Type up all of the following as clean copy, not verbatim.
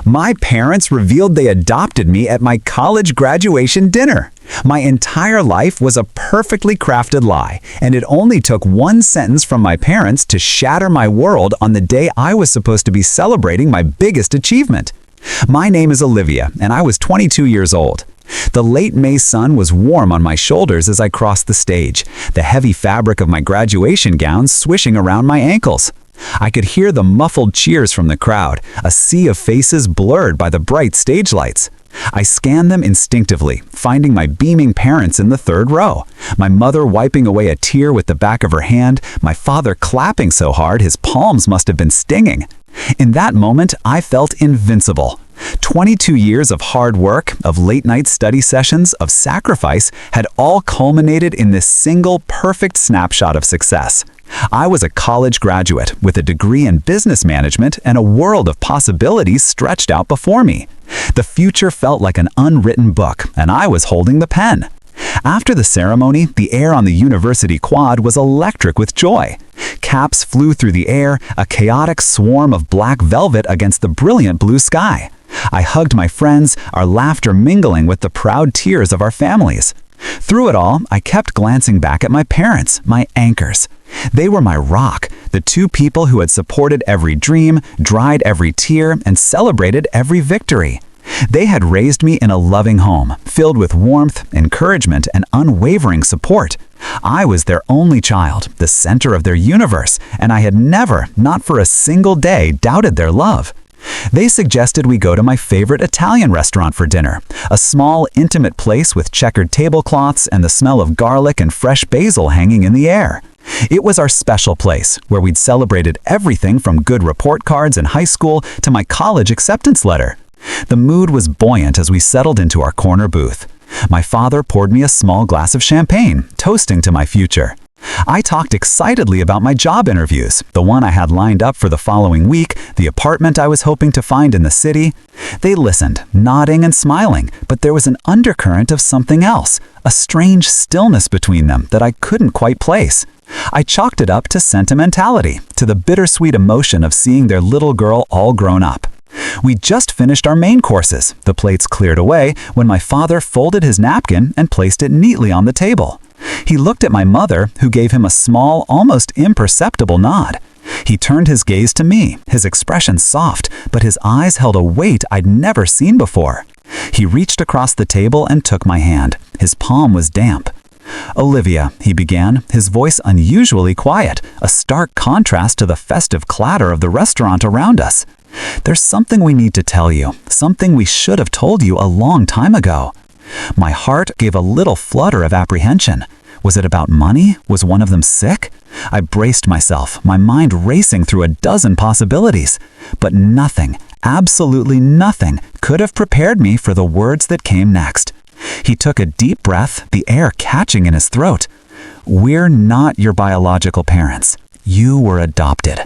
My parents revealed they adopted me at my college graduation dinner. My entire life was a perfectly crafted lie, and it only took one sentence from my parents to shatter my world on the day I was supposed to be celebrating my biggest achievement. My name is Olivia, and I was 22 years old. The late May sun was warm on my shoulders as I crossed the stage, the heavy fabric of my graduation gown swishing around my ankles. I could hear the muffled cheers from the crowd, a sea of faces blurred by the bright stage lights. I scanned them instinctively, finding my beaming parents in the third row, my mother wiping away a tear with the back of her hand, my father clapping so hard his palms must have been stinging. In that moment, I felt invincible. 22 years of hard work, of late-night study sessions, of sacrifice had all culminated in this single perfect snapshot of success. I was a college graduate with a degree in business management and a world of possibilities stretched out before me. The future felt like an unwritten book, and I was holding the pen. After the ceremony, the air on the university quad was electric with joy. Caps flew through the air, a chaotic swarm of black velvet against the brilliant blue sky. I hugged my friends, our laughter mingling with the proud tears of our families. Through it all, I kept glancing back at my parents, my anchors. They were my rock, the two people who had supported every dream, dried every tear, and celebrated every victory. They had raised me in a loving home, filled with warmth, encouragement, and unwavering support. I was their only child, the center of their universe, and I had never, not for a single day, doubted their love. They suggested we go to my favorite Italian restaurant for dinner, a small, intimate place with checkered tablecloths and the smell of garlic and fresh basil hanging in the air. It was our special place, where we'd celebrated everything from good report cards in high school to my college acceptance letter. The mood was buoyant as we settled into our corner booth. My father poured me a small glass of champagne, toasting to my future. I talked excitedly about my job interviews, the one I had lined up for the following week, the apartment I was hoping to find in the city. They listened, nodding and smiling, but there was an undercurrent of something else, a strange stillness between them that I couldn't quite place. I chalked it up to sentimentality, to the bittersweet emotion of seeing their little girl all grown up. We just finished our main courses, the plates cleared away, when my father folded his napkin and placed it neatly on the table. He looked at my mother, who gave him a small, almost imperceptible nod. He turned his gaze to me, his expression soft, but his eyes held a weight I'd never seen before. He reached across the table and took my hand. His palm was damp. "Olivia," he began, his voice unusually quiet, a stark contrast to the festive clatter of the restaurant around us. "There's something we need to tell you, something we should have told you a long time ago." My heart gave a little flutter of apprehension. Was it about money? Was one of them sick? I braced myself, my mind racing through a dozen possibilities. But nothing, absolutely nothing, could have prepared me for the words that came next. He took a deep breath, the air catching in his throat. "We're not your biological parents. You were adopted."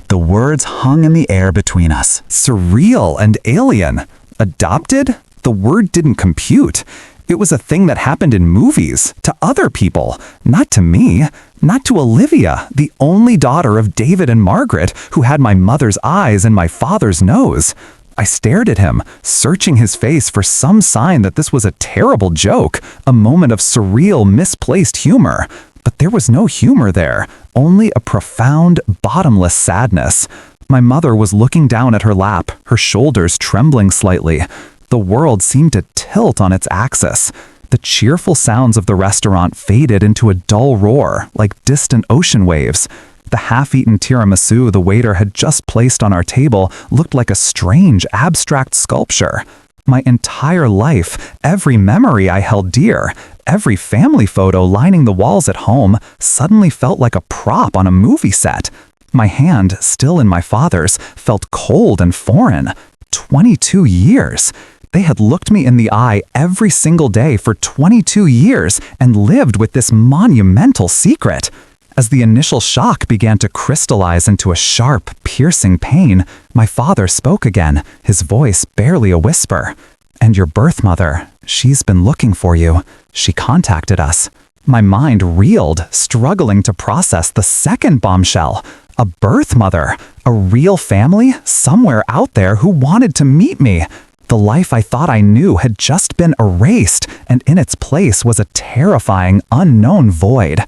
The words hung in the air between us. Surreal and alien. Adopted? The word didn't compute. It was a thing that happened in movies, to other people, not to me, not to Olivia, the only daughter of David and Margaret, who had my mother's eyes and my father's nose. I stared at him, searching his face for some sign that this was a terrible joke, a moment of surreal, misplaced humor. But there was no humor there, only a profound, bottomless sadness. My mother was looking down at her lap, her shoulders trembling slightly. The world seemed to tilt on its axis. The cheerful sounds of the restaurant faded into a dull roar, like distant ocean waves. The half-eaten tiramisu the waiter had just placed on our table looked like a strange, abstract sculpture. My entire life, every memory I held dear, every family photo lining the walls at home, suddenly felt like a prop on a movie set. My hand, still in my father's, felt cold and foreign. 22 years. They had looked me in the eye every single day for 22 years and lived with this monumental secret. As the initial shock began to crystallize into a sharp, piercing pain, my father spoke again, his voice barely a whisper. "And your birth mother, she's been looking for you. She contacted us." My mind reeled, struggling to process the second bombshell. A birth mother. A real family, somewhere out there who wanted to meet me. The life I thought I knew had just been erased, and in its place was a terrifying, unknown void.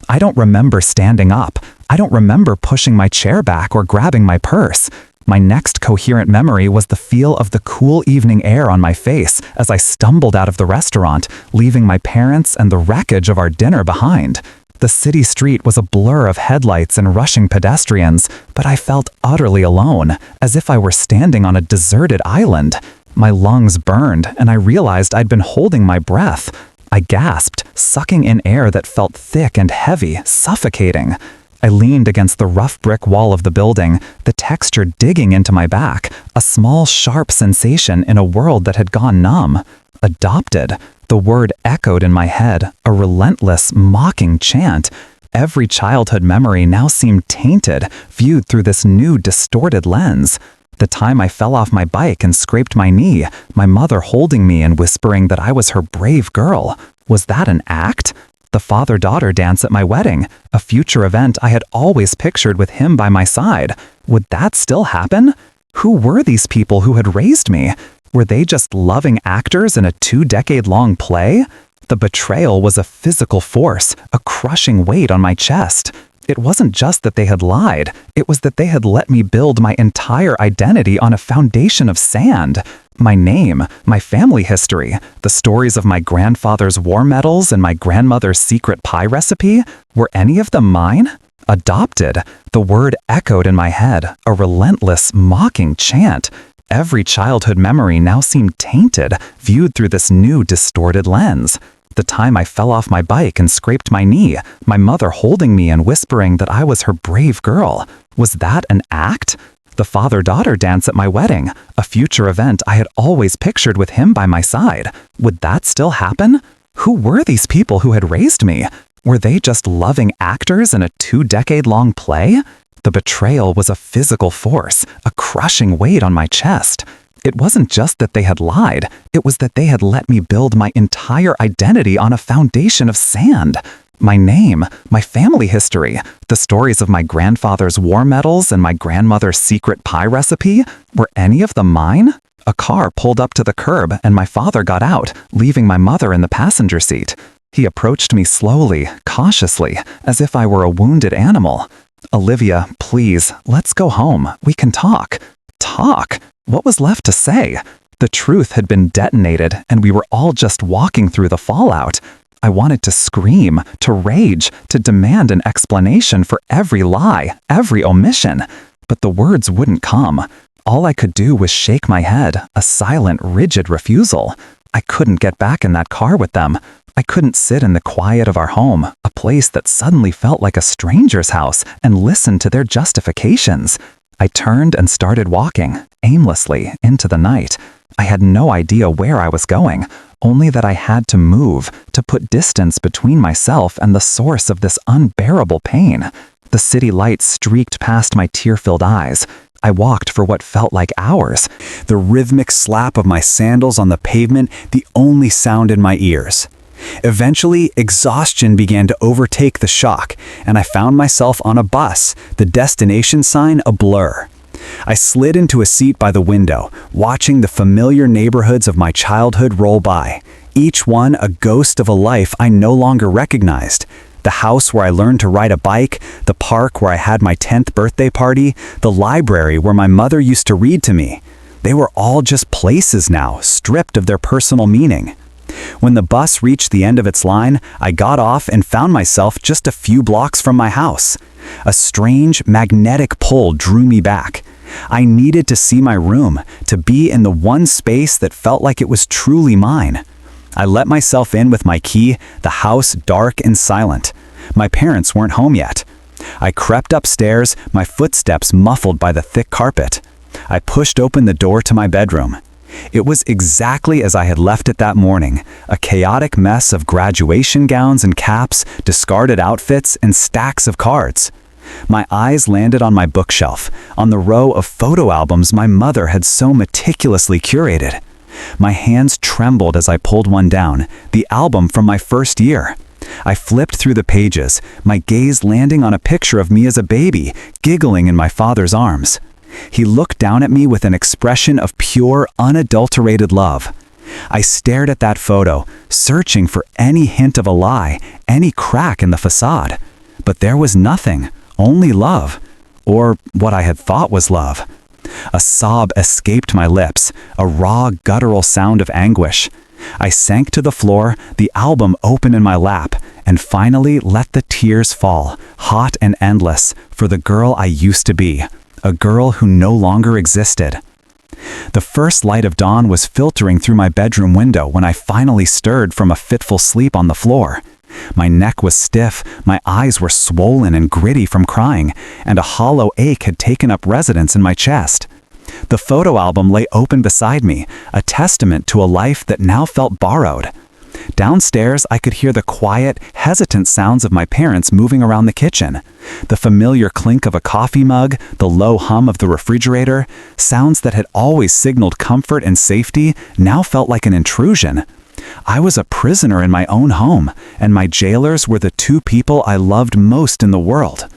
I don't remember standing up. I don't remember pushing my chair back or grabbing my purse. My next coherent memory was the feel of the cool evening air on my face as I stumbled out of the restaurant, leaving my parents and the wreckage of our dinner behind. The city street was a blur of headlights and rushing pedestrians, but I felt utterly alone, as if I were standing on a deserted island. My lungs burned, and I realized I'd been holding my breath. I gasped, sucking in air that felt thick and heavy, suffocating. I leaned against the rough brick wall of the building, the texture digging into my back, a small, sharp sensation in a world that had gone numb. Adopted. The word echoed in my head, a relentless, mocking chant. Every childhood memory now seemed tainted, viewed through this new, distorted lens. The time I fell off my bike and scraped my knee, my mother holding me and whispering that I was her brave girl. Was that an act? The father-daughter dance at my wedding, a future event I had always pictured with him by my side. Would that still happen? Who were these people who had raised me? Were they just loving actors in a 2-decade-long play? The betrayal was a physical force, a crushing weight on my chest. It wasn't just that they had lied, it was that they had let me build my entire identity on a foundation of sand. My name, my family history, the stories of my grandfather's war medals and my grandmother's secret pie recipe, were any of them mine? Adopted. The word echoed in my head, a relentless, mocking chant. Every childhood memory now seemed tainted, viewed through this new, distorted lens. The time I fell off my bike and scraped my knee, my mother holding me and whispering that I was her brave girl. Was that an act? The father-daughter dance at my wedding, a future event I had always pictured with him by my side. Would that still happen? Who were these people who had raised me? Were they just loving actors in a 2-decade-long play? The betrayal was a physical force, a crushing weight on my chest. It wasn't just that they had lied, it was that they had let me build my entire identity on a foundation of sand. My name, my family history, the stories of my grandfather's war medals and my grandmother's secret pie recipe, were any of them mine? A car pulled up to the curb and my father got out, leaving my mother in the passenger seat. He approached me slowly, cautiously, as if I were a wounded animal. "Olivia, please, let's go home. We can talk." Talk? What was left to say? The truth had been detonated, and we were all just walking through the fallout. I wanted to scream, to rage, to demand an explanation for every lie, every omission. But the words wouldn't come. All I could do was shake my head, a silent, rigid refusal. I couldn't get back in that car with them. I couldn't sit in the quiet of our home, a place that suddenly felt like a stranger's house, and listen to their justifications. I turned and started walking, aimlessly, into the night. I had no idea where I was going, only that I had to move, to put distance between myself and the source of this unbearable pain. The city lights streaked past my tear-filled eyes. I walked for what felt like hours. The rhythmic slap of my sandals on the pavement, the only sound in my ears. Eventually, exhaustion began to overtake the shock, and I found myself on a bus, the destination sign a blur. I slid into a seat by the window, watching the familiar neighborhoods of my childhood roll by, each one a ghost of a life I no longer recognized. The house where I learned to ride a bike, the park where I had my 10th birthday party, the library where my mother used to read to me. They were all just places now, stripped of their personal meaning. When the bus reached the end of its line, I got off and found myself just a few blocks from my house. A strange, magnetic pull drew me back. I needed to see my room, to be in the one space that felt like it was truly mine. I let myself in with my key, the house dark and silent. My parents weren't home yet. I crept upstairs, my footsteps muffled by the thick carpet. I pushed open the door to my bedroom. It was exactly as I had left it that morning, a chaotic mess of graduation gowns and caps, discarded outfits, and stacks of cards. My eyes landed on my bookshelf, on the row of photo albums my mother had so meticulously curated. My hands trembled as I pulled one down, the album from my first year. I flipped through the pages, my gaze landing on a picture of me as a baby, giggling in my father's arms. He looked down at me with an expression of pure, unadulterated love. I stared at that photo, searching for any hint of a lie, any crack in the facade. But there was nothing, only love. Or what I had thought was love. A sob escaped my lips, a raw, guttural sound of anguish. I sank to the floor, the album open in my lap, and finally let the tears fall, hot and endless, for the girl I used to be, a girl who no longer existed. The first light of dawn was filtering through my bedroom window when I finally stirred from a fitful sleep on the floor. My neck was stiff, my eyes were swollen and gritty from crying, and a hollow ache had taken up residence in my chest. The photo album lay open beside me, a testament to a life that now felt borrowed. Downstairs, I could hear the quiet, hesitant sounds of my parents moving around the kitchen. The familiar clink of a coffee mug, the low hum of the refrigerator, sounds that had always signaled comfort and safety, now felt like an intrusion. I was a prisoner in my own home, and my jailers were the two people I loved most in the world.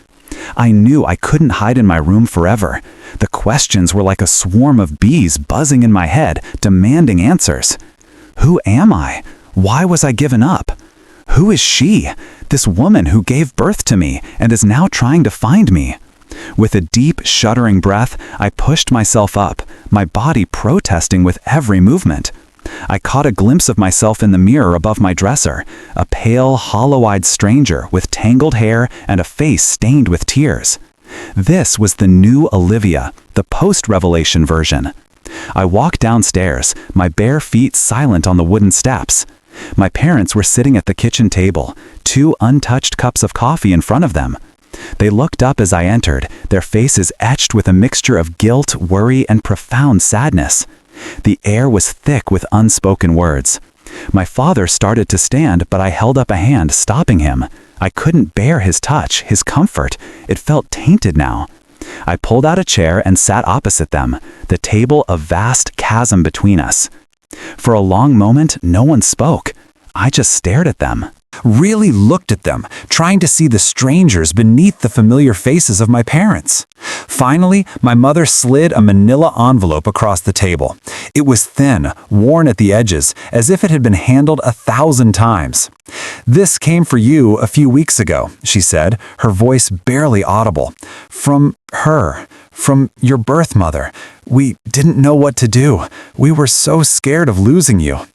I knew I couldn't hide in my room forever. The questions were like a swarm of bees buzzing in my head, demanding answers. Who am I? Why was I given up? Who is she, this woman who gave birth to me and is now trying to find me? With a deep, shuddering breath, I pushed myself up, my body protesting with every movement. I caught a glimpse of myself in the mirror above my dresser, a pale, hollow-eyed stranger with tangled hair and a face stained with tears. This was the new Olivia, the post-revelation version. I walked downstairs, my bare feet silent on the wooden steps. My parents were sitting at the kitchen table, 2 untouched cups of coffee in front of them. They looked up as I entered, their faces etched with a mixture of guilt, worry, and profound sadness. The air was thick with unspoken words. My father started to stand, but I held up a hand, stopping him. I couldn't bear his touch, his comfort. It felt tainted now. I pulled out a chair and sat opposite them, the table a vast chasm between us. For a long moment, no one spoke. I just stared at them. Really looked at them, trying to see the strangers beneath the familiar faces of my parents. Finally, my mother slid a manila envelope across the table. It was thin, worn at the edges, as if it had been handled 1,000 times. "This came for you a few weeks ago," she said, her voice barely audible. "From her. From your birth mother. We didn't know what to do. We were so scared of losing you."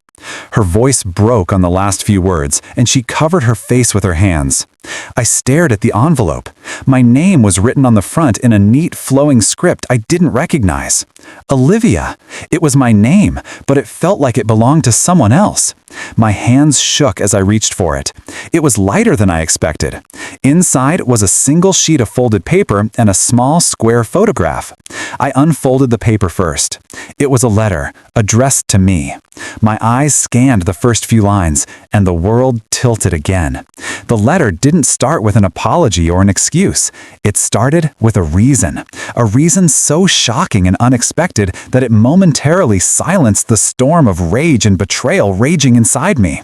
Her voice broke on the last few words, and she covered her face with her hands. I stared at the envelope. My name was written on the front in a neat, flowing script I didn't recognize. Olivia. It was my name, but it felt like it belonged to someone else. My hands shook as I reached for it. It was lighter than I expected. Inside was a single sheet of folded paper and a small, square photograph. I unfolded the paper first. It was a letter, addressed to me. My eyes scanned the first few lines, and the world tilted again. The letter didn't start with an apology or an excuse. It started with a reason so shocking and unexpected that it momentarily silenced the storm of rage and betrayal raging inside me.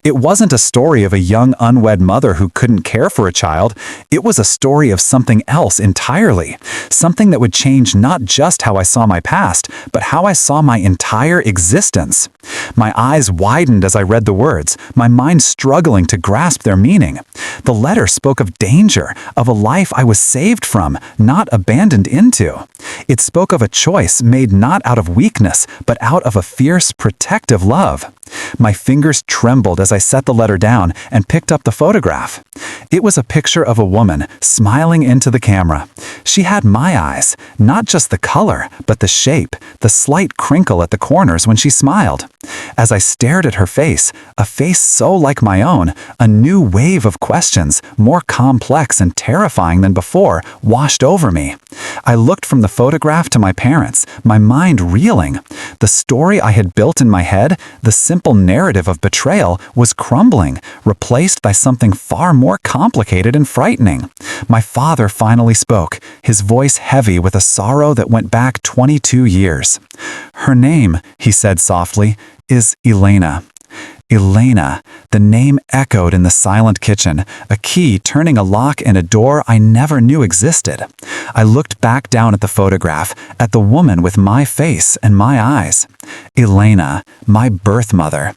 It wasn't a story of a young unwed mother who couldn't care for a child. It was a story of something else entirely. Something that would change not just how I saw my past, but how I saw my entire existence. My eyes widened as I read the words, my mind struggling to grasp their meaning. The letter spoke of danger, of a life I was saved from, not abandoned into. It spoke of a choice made not out of weakness, but out of a fierce, protective love. My fingers trembled as I set the letter down and picked up the photograph. It was a picture of a woman smiling into the camera. She had my eyes, not just the color, but the shape, the slight crinkle at the corners when she smiled. As I stared at her face, a face so like my own, a new wave of questions, more complex and terrifying than before, washed over me. I looked from the photograph to my parents, my mind reeling. The story I had built in my head, the simple narrative of betrayal, was crumbling, replaced by something far more complicated and frightening. My father finally spoke, his voice heavy with a sorrow that went back 22 years. "Her name," he said softly, "is Elena. Elena, the name echoed in the silent kitchen, a key turning a lock in a door I never knew existed. I looked back down at the photograph, at the woman with my face and my eyes. Elena, my birth mother.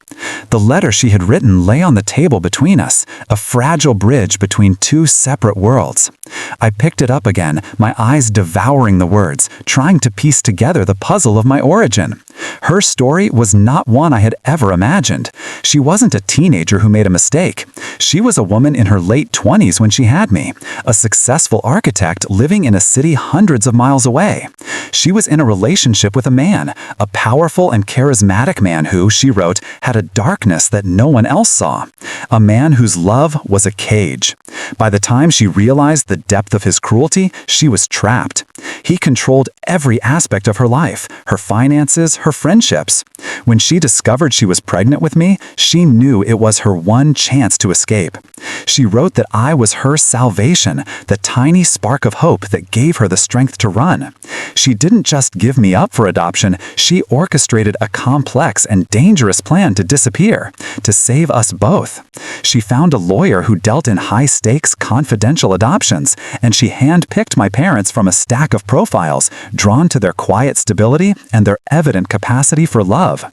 The letter she had written lay on the table between us, a fragile bridge between two separate worlds. I picked it up again, my eyes devouring the words, trying to piece together the puzzle of my origin. Her story was not one I had ever imagined. She wasn't a teenager who made a mistake. She was a woman in her late 20s when she had me, a successful architect living in a city hundreds of miles away. She was in a relationship with a man, a powerful and charismatic man who, she wrote, had a darkness that no one else saw. A man whose love was a cage. By the time she realized the depth of his cruelty, she was trapped. He controlled every aspect of her life, her finances, her friendships. When she discovered she was pregnant with me, she knew it was her one chance to escape. She wrote that I was her salvation, the tiny spark of hope that gave her the strength to run. She didn't just give me up for adoption, she orchestrated a complex and dangerous plan to disappear, to save us both. She found a lawyer who dealt in high-stakes, confidential adoptions, and she hand-picked my parents from a stack of profiles, drawn to their quiet stability and their evident capacity for love.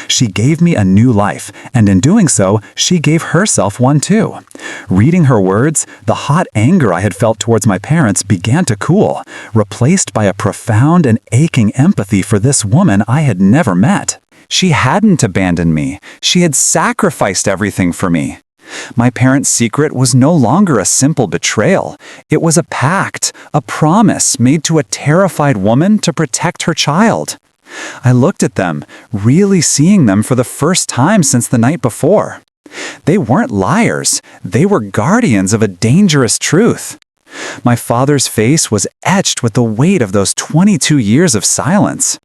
She gave me a new life, and in doing so, she gave herself one too. Reading her words, the hot anger I had felt towards my parents began to cool, replaced by a profound and aching empathy for this woman I had never met. She hadn't abandoned me. She had sacrificed everything for me. My parents' secret was no longer a simple betrayal. It was a pact, a promise made to a terrified woman to protect her child. I looked at them, really seeing them for the first time since the night before. They weren't liars. They were guardians of a dangerous truth. My father's face was etched with the weight of those 22 years of silence.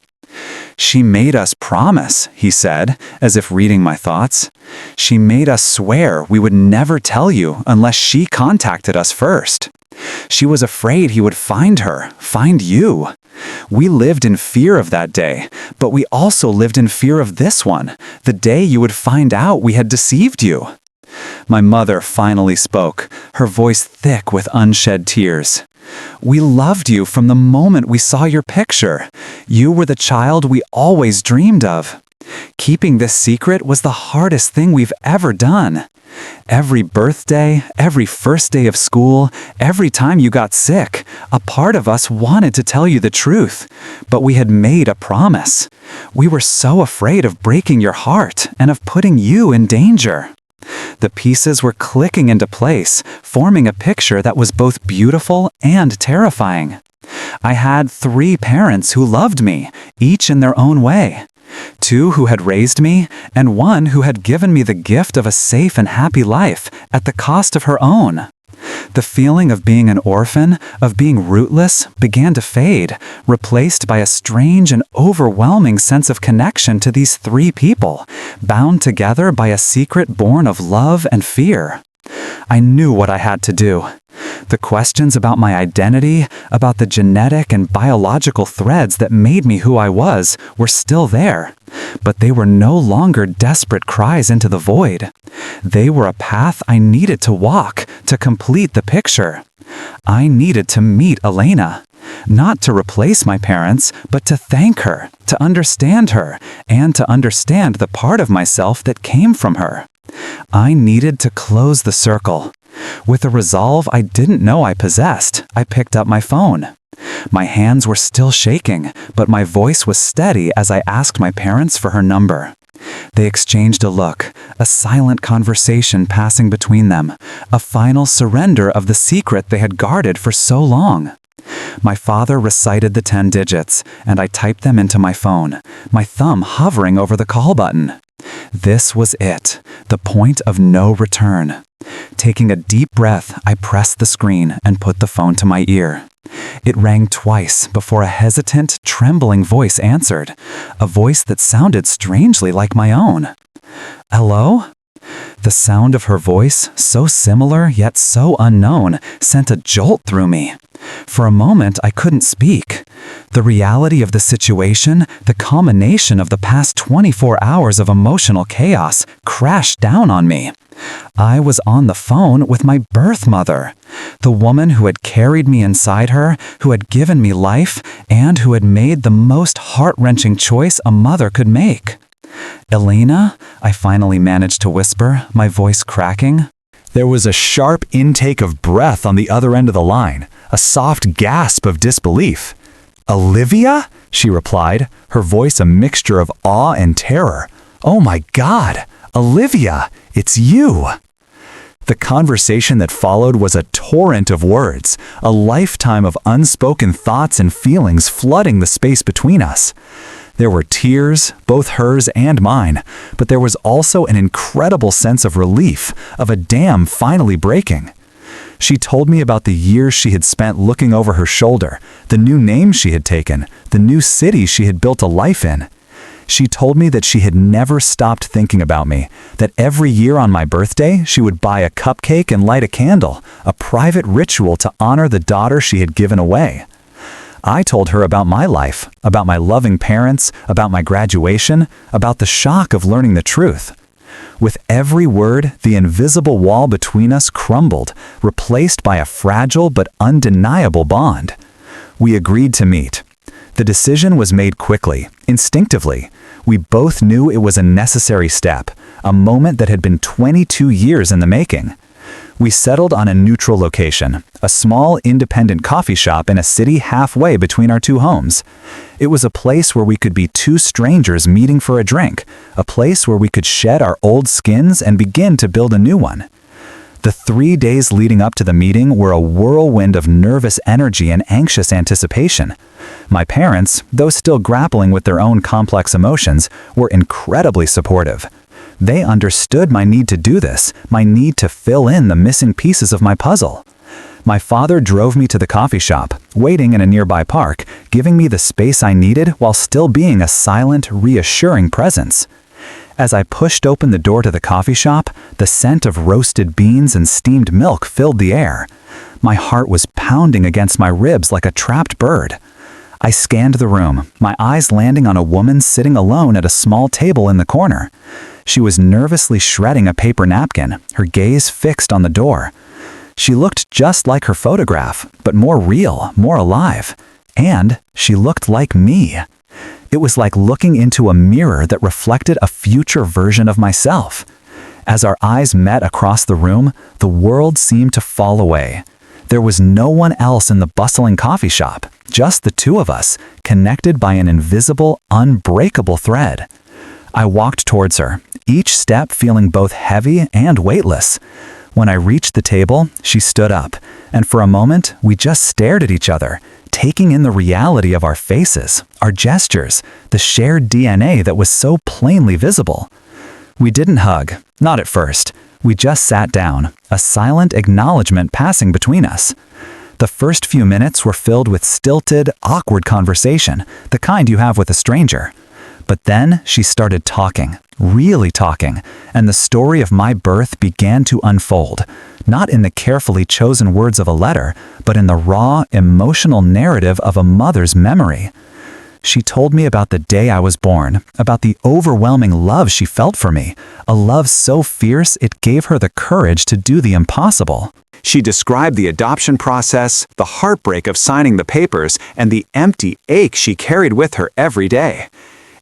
"She made us promise," he said, as if reading my thoughts. "She made us swear we would never tell you unless she contacted us first. She was afraid he would find her, find you. We lived in fear of that day, but we also lived in fear of this one, the day you would find out we had deceived you." My mother finally spoke, her voice thick with unshed tears. "We loved you from the moment we saw your picture. You were the child we always dreamed of. Keeping this secret was the hardest thing we've ever done. Every birthday, every first day of school, every time you got sick, a part of us wanted to tell you the truth, but we had made a promise. We were so afraid of breaking your heart and of putting you in danger." The pieces were clicking into place, forming a picture that was both beautiful and terrifying. I had 3 parents who loved me, each in their own way. 2 who had raised me, and 1 who had given me the gift of a safe and happy life at the cost of her own. The feeling of being an orphan, of being rootless, began to fade, replaced by a strange and overwhelming sense of connection to these 3 people, bound together by a secret born of love and fear. I knew what I had to do. The questions about my identity, about the genetic and biological threads that made me who I was, were still there. But they were no longer desperate cries into the void. They were a path I needed to walk, to complete the picture. I needed to meet Elena. Not to replace my parents, but to thank her, to understand her, and to understand the part of myself that came from her. I needed to close the circle. With a resolve I didn't know I possessed, I picked up my phone. My hands were still shaking, but my voice was steady as I asked my parents for her number. They exchanged a look, a silent conversation passing between them, a final surrender of the secret they had guarded for so long. My father recited the 10 digits, and I typed them into my phone, my thumb hovering over the call button. This was it, the point of no return. Taking a deep breath, I pressed the screen and put the phone to my ear. It rang twice before a hesitant, trembling voice answered, a voice that sounded strangely like my own. "Hello?" The sound of her voice, so similar yet so unknown, sent a jolt through me. For a moment, I couldn't speak. The reality of the situation, the culmination of the past 24 hours of emotional chaos, crashed down on me. I was on the phone with my birth mother, the woman who had carried me inside her, who had given me life, and who had made the most heart-wrenching choice a mother could make. "Elena?" I finally managed to whisper, my voice cracking. There was a sharp intake of breath on the other end of the line, a soft gasp of disbelief. "Olivia?" she replied, her voice a mixture of awe and terror. "Oh my God! Olivia, it's you!" The conversation that followed was a torrent of words, a lifetime of unspoken thoughts and feelings flooding the space between us. There were tears, both hers and mine, but there was also an incredible sense of relief, of a dam finally breaking. She told me about the years she had spent looking over her shoulder, the new name she had taken, the new city she had built a life in. She told me that she had never stopped thinking about me, that every year on my birthday she would buy a cupcake and light a candle, a private ritual to honor the daughter she had given away. I told her about my life, about my loving parents, about my graduation, about the shock of learning the truth. With every word, the invisible wall between us crumbled, replaced by a fragile but undeniable bond. We agreed to meet. The decision was made quickly, instinctively. We both knew it was a necessary step, a moment that had been 22 years in the making. We settled on a neutral location, a small independent coffee shop in a city halfway between our two homes. It was a place where we could be two strangers meeting for a drink, a place where we could shed our old skins and begin to build a new one. The 3 days leading up to the meeting were a whirlwind of nervous energy and anxious anticipation. My parents, though still grappling with their own complex emotions, were incredibly supportive. They understood my need to do this, my need to fill in the missing pieces of my puzzle. My father drove me to the coffee shop, waiting in a nearby park, giving me the space I needed while still being a silent, reassuring presence. As I pushed open the door to the coffee shop, the scent of roasted beans and steamed milk filled the air. My heart was pounding against my ribs like a trapped bird. I scanned the room, my eyes landing on a woman sitting alone at a small table in the corner. She was nervously shredding a paper napkin, her gaze fixed on the door. She looked just like her photograph, but more real, more alive. And she looked like me. It was like looking into a mirror that reflected a future version of myself. As our eyes met across the room, the world seemed to fall away. There was no one else in the bustling coffee shop, just the two of us, connected by an invisible, unbreakable thread. I walked towards her, each step feeling both heavy and weightless. When I reached the table, she stood up, and for a moment, we just stared at each other, taking in the reality of our faces, our gestures, the shared DNA that was so plainly visible. We didn't hug, not at first. We just sat down, a silent acknowledgement passing between us. The first few minutes were filled with stilted, awkward conversation, the kind you have with a stranger. But then she started talking, really talking, and the story of my birth began to unfold, not in the carefully chosen words of a letter, but in the raw, emotional narrative of a mother's memory. She told me about the day I was born, about the overwhelming love she felt for me, a love so fierce it gave her the courage to do the impossible. She described the adoption process, the heartbreak of signing the papers, and the empty ache she carried with her every day.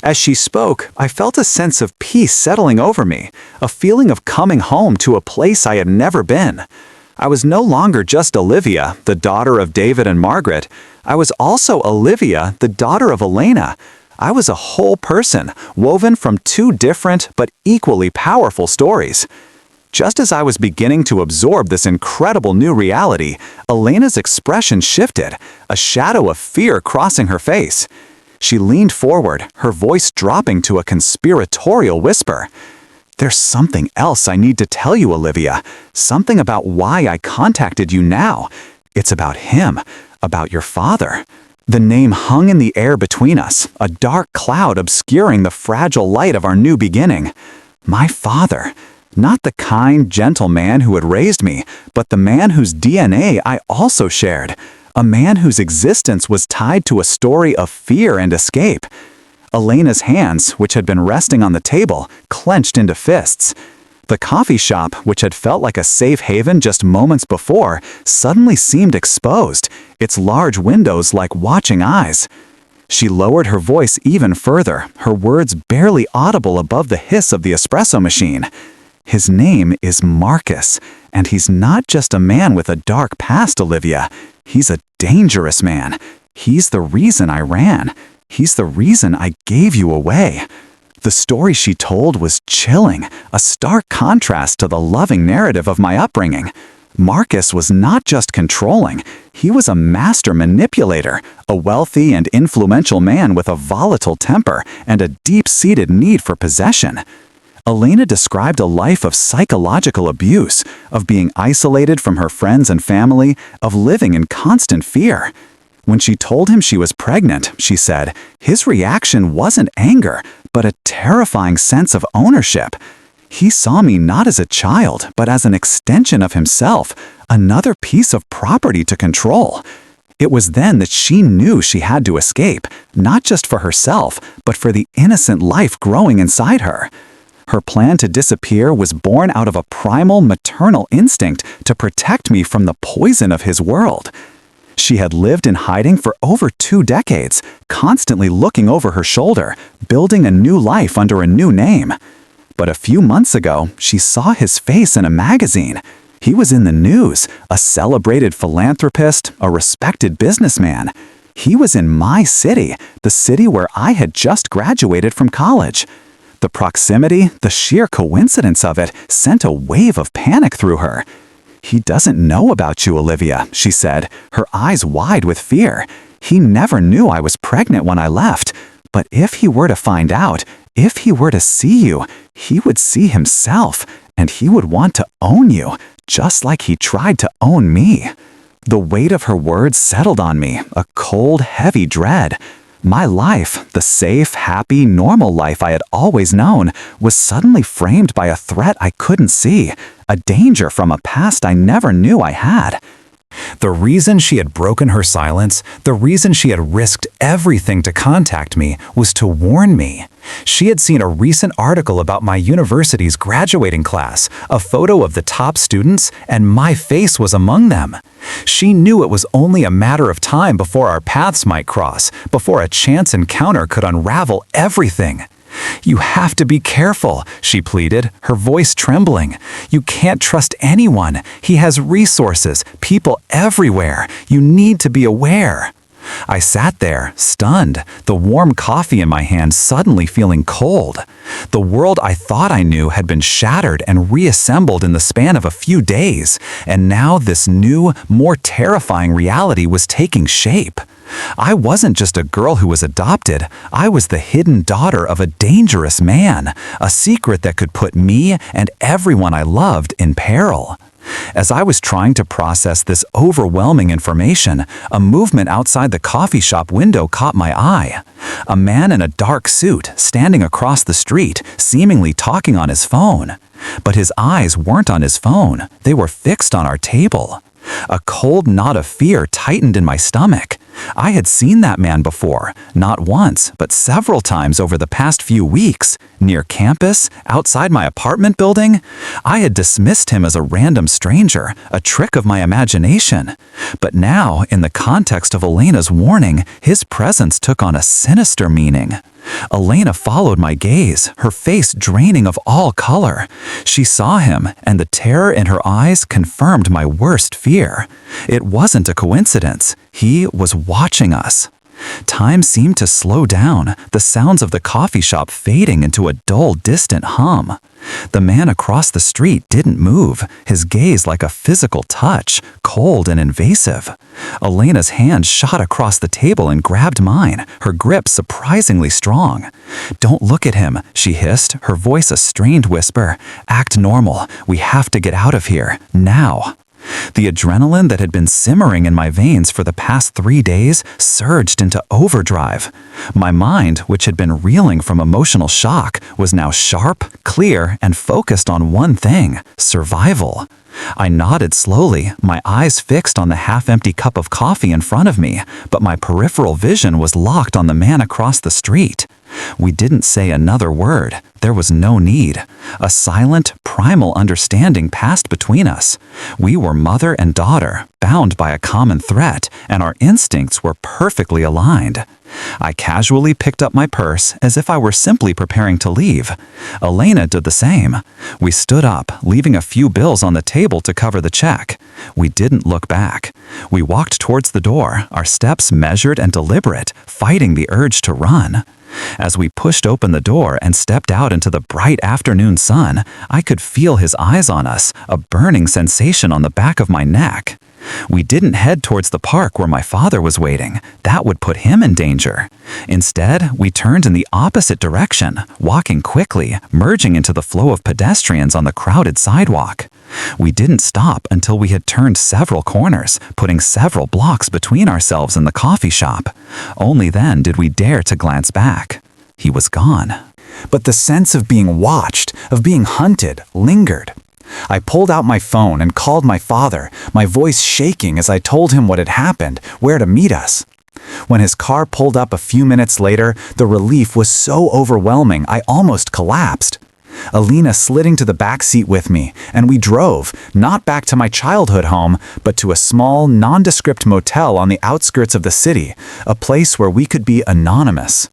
As she spoke, I felt a sense of peace settling over me, a feeling of coming home to a place I had never been. I was no longer just Olivia, the daughter of David and Margaret. I was also Olivia, the daughter of Elena. I was a whole person, woven from two different but equally powerful stories. Just as I was beginning to absorb this incredible new reality, Elena's expression shifted, a shadow of fear crossing her face. She leaned forward, her voice dropping to a conspiratorial whisper. "There's something else I need to tell you, Olivia. Something about why I contacted you now. It's about him, about your father." The name hung in the air between us, a dark cloud obscuring the fragile light of our new beginning. My father. Not the kind, gentle man who had raised me, but the man whose DNA I also shared. A man whose existence was tied to a story of fear and escape. Elena's hands, which had been resting on the table, clenched into fists. The coffee shop, which had felt like a safe haven just moments before, suddenly seemed exposed, its large windows like watching eyes. She lowered her voice even further, her words barely audible above the hiss of the espresso machine. His name is Marcus, and he's not just a man with a dark past, Olivia. He's a dangerous man. He's the reason I ran. He's the reason I gave you away. The story she told was chilling, a stark contrast to the loving narrative of my upbringing. Marcus was not just controlling, he was a master manipulator, a wealthy and influential man with a volatile temper and a deep-seated need for possession. Elena described a life of psychological abuse, of being isolated from her friends and family, of living in constant fear. When she told him she was pregnant, she said, his reaction wasn't anger, but a terrifying sense of ownership. He saw me not as a child, but as an extension of himself, another piece of property to control. It was then that she knew she had to escape, not just for herself, but for the innocent life growing inside her. Her plan to disappear was born out of a primal maternal instinct to protect me from the poison of his world. She had lived in hiding for over 2 decades, constantly looking over her shoulder, building a new life under a new name. But a few months ago, she saw his face in a magazine. He was in the news, a celebrated philanthropist, a respected businessman. He was in my city, the city where I had just graduated from college. The proximity, the sheer coincidence of it, sent a wave of panic through her. He doesn't know about you, Olivia, she said, her eyes wide with fear. He never knew I was pregnant when I left. But if he were to find out, if he were to see you, he would see himself, and he would want to own you, just like he tried to own me. The weight of her words settled on me, a cold, heavy dread. My life, the safe, happy, normal life I had always known, was suddenly framed by a threat I couldn't see, a danger from a past I never knew I had. The reason she had broken her silence, the reason she had risked everything to contact me, was to warn me. She had seen a recent article about my university's graduating class, a photo of the top students, and my face was among them. She knew it was only a matter of time before our paths might cross, before a chance encounter could unravel everything. You have to be careful, she pleaded, her voice trembling. You can't trust anyone. He has resources, people everywhere. You need to be aware. I sat there, stunned, the warm coffee in my hand suddenly feeling cold. The world I thought I knew had been shattered and reassembled in the span of a few days, and now this new, more terrifying reality was taking shape. I wasn't just a girl who was adopted, I was the hidden daughter of a dangerous man, a secret that could put me and everyone I loved in peril. As I was trying to process this overwhelming information, a movement outside the coffee shop window caught my eye. A man in a dark suit, standing across the street, seemingly talking on his phone. But his eyes weren't on his phone, they were fixed on our table. A cold knot of fear tightened in my stomach. I had seen that man before, not once, but several times over the past few weeks, near campus, outside my apartment building. I had dismissed him as a random stranger, a trick of my imagination. But now, in the context of Elena's warning, his presence took on a sinister meaning. Elena followed my gaze, her face draining of all color. She saw him, and the terror in her eyes confirmed my worst fear. It wasn't a coincidence. He was watching us. Time seemed to slow down, the sounds of the coffee shop fading into a dull, distant hum. The man across the street didn't move, his gaze like a physical touch, cold and invasive. Elena's hand shot across the table and grabbed mine, her grip surprisingly strong. "Don't look at him," she hissed, her voice a strained whisper. "Act normal. We have to get out of here, now." The adrenaline that had been simmering in my veins for the past 3 days surged into overdrive. My mind, which had been reeling from emotional shock, was now sharp, clear, and focused on one thing: survival. I nodded slowly, my eyes fixed on the half-empty cup of coffee in front of me, but my peripheral vision was locked on the man across the street. We didn't say another word. There was no need. A silent, primal understanding passed between us. We were mother and daughter, bound by a common threat, and our instincts were perfectly aligned. I casually picked up my purse as if I were simply preparing to leave. Elena did the same. We stood up, leaving a few bills on the table to cover the check. We didn't look back. We walked towards the door, our steps measured and deliberate, fighting the urge to run. As we pushed open the door and stepped out into the bright afternoon sun, I could feel his eyes on us, a burning sensation on the back of my neck. We didn't head towards the park where my father was waiting. That would put him in danger. Instead, we turned in the opposite direction, walking quickly, merging into the flow of pedestrians on the crowded sidewalk. We didn't stop until we had turned several corners, putting several blocks between ourselves and the coffee shop. Only then did we dare to glance back. He was gone. But the sense of being watched, of being hunted, lingered. I pulled out my phone and called my father, my voice shaking as I told him what had happened, where to meet us. When his car pulled up a few minutes later, the relief was so overwhelming I almost collapsed. Alina slid into the back seat with me, and we drove, not back to my childhood home, but to a small, nondescript motel on the outskirts of the city, a place where we could be anonymous.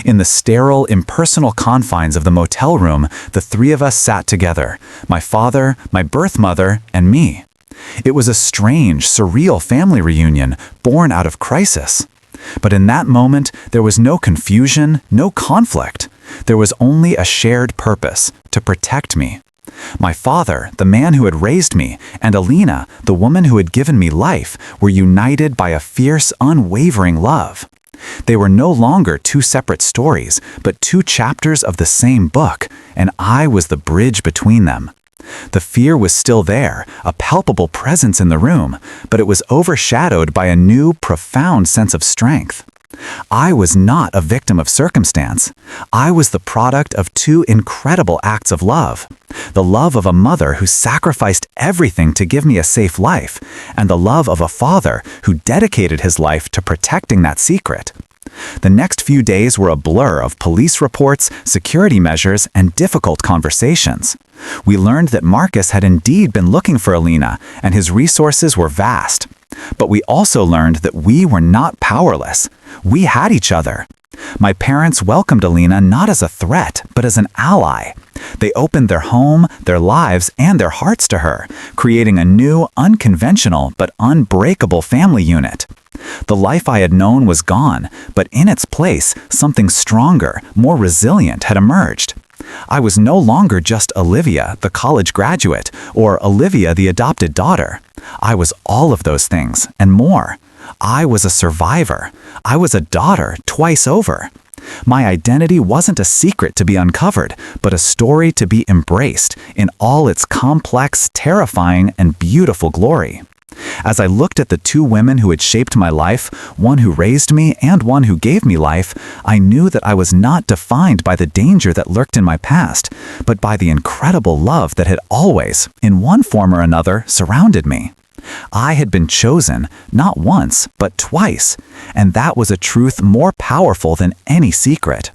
In the sterile, impersonal confines of the motel room, the three of us sat together, my father, my birth mother, and me. It was a strange, surreal family reunion, born out of crisis. But in that moment, there was no confusion, no conflict. There was only a shared purpose: to protect me. My father, the man who had raised me, and Alina, the woman who had given me life, were united by a fierce, unwavering love. They were no longer two separate stories, but two chapters of the same book, and I was the bridge between them. The fear was still there, a palpable presence in the room, but it was overshadowed by a new, profound sense of strength. I was not a victim of circumstance. I was the product of two incredible acts of love. The love of a mother who sacrificed everything to give me a safe life, and the love of a father who dedicated his life to protecting that secret. The next few days were a blur of police reports, security measures, and difficult conversations. We learned that Marcus had indeed been looking for Alina, and his resources were vast. But we also learned that we were not powerless. We had each other. My parents welcomed Alina not as a threat, but as an ally. They opened their home, their lives, and their hearts to her, creating a new, unconventional, but unbreakable family unit. The life I had known was gone, but in its place, something stronger, more resilient had emerged. I was no longer just Olivia, the college graduate, or Olivia, the adopted daughter. I was all of those things, and more. I was a survivor. I was a daughter twice over. My identity wasn't a secret to be uncovered, but a story to be embraced in all its complex, terrifying, and beautiful glory. As I looked at the two women who had shaped my life, one who raised me and one who gave me life, I knew that I was not defined by the danger that lurked in my past, but by the incredible love that had always, in one form or another, surrounded me. I had been chosen, not once, but twice, and that was a truth more powerful than any secret.